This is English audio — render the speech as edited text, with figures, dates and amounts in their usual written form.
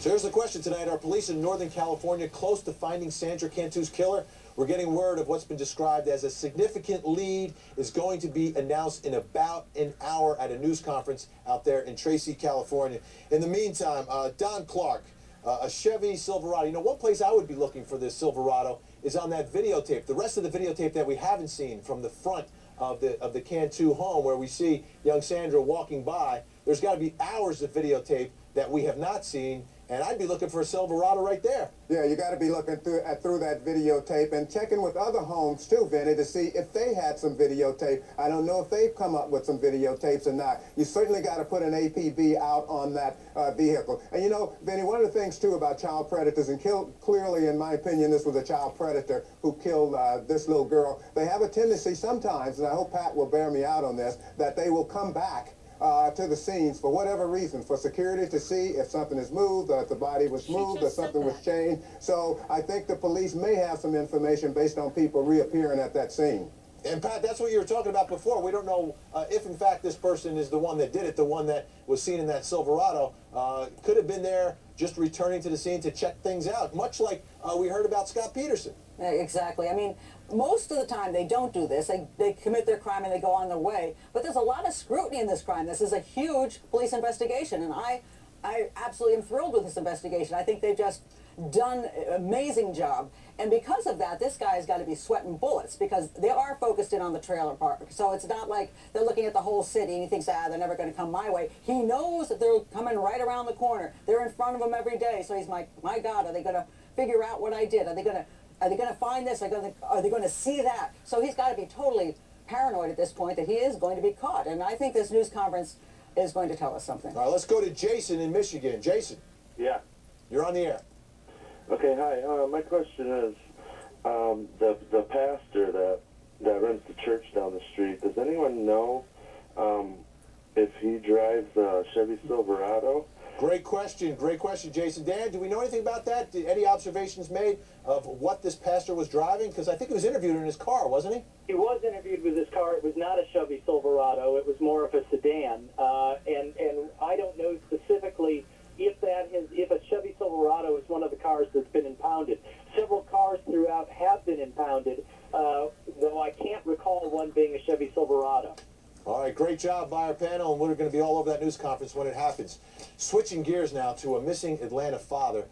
So here's the question tonight. Are police in Northern California close to finding Sandra Cantu's killer? We're getting word of what's been described as a significant lead is going to be announced in about an hour at a news conference out there in Tracy, California. In the meantime, Don Clark, a Chevy Silverado. You know, one place I would be looking for this Silverado is on that videotape. The rest of the videotape that we haven't seen from the front of the Cantu home, where we see young Sandra walking by, there's got to be hours of videotape that we have not seen, and I'd be looking for a Silverado right there. Yeah, you got to be looking through that videotape and checking with other homes too, Vinny, to see if they had some videotape. I don't know if they've come up with some videotapes or not. You certainly got to put an APB out on that vehicle. And you know, Vinny, one of the things too about child predators, and clearly, in my opinion, this was a child predator who killed this little girl. They have a tendency sometimes, and I hope Pat will bear me out on this, that they will come back to the scenes for whatever reason, for security to see if something is moved, or if the body was moved, or something was changed. So I think the police may have some information based on people reappearing at that scene. And Pat, that's what you were talking about before. We don't know if in fact this person is the one that did it, the one that was seen in that Silverado. Could have been there just returning to the scene to check things out, much like we heard about Scott Peterson. Exactly. I mean, most of the time they don't do this. They commit their crime and they go on their way. But there's a lot of scrutiny in this crime. This is a huge police investigation, and I absolutely am thrilled with this investigation. I think they've just done an amazing job. And because of that, this guy's got to be sweating bullets, because they are focused in on the trailer park. So it's not like they're looking at the whole city and he thinks, they're never going to come my way. He knows that they're coming right around the corner. They're in front of him every day. So he's like, my God, are they going to figure out what I did? Are they going to find this? Are they going to see that? So he's got to be totally paranoid at this point that he is going to be caught. And I think this news conference is going to tell us something. All right, let's go to Jason in Michigan. Jason. Yeah. You're on the air. Okay, hi. My question is, the pastor that runs the church down the street, does anyone know if he drives a Chevy Silverado? Great question, Jason. Dan, do we know anything about that? Any observations made of what this pastor was driving? Because I think he was interviewed in his car, wasn't he? He was interviewed with his car. It was not a Chevy Silverado. It was more of a sedan. And I don't know specifically if a Chevy Silverado is one of the cars that's been impounded. Several cars throughout have been impounded, though I can't recall one being a Chevy Silverado. All right, great job by our panel, and we're going to be all over that news conference when it happens. Switching gears now to a missing Atlanta father.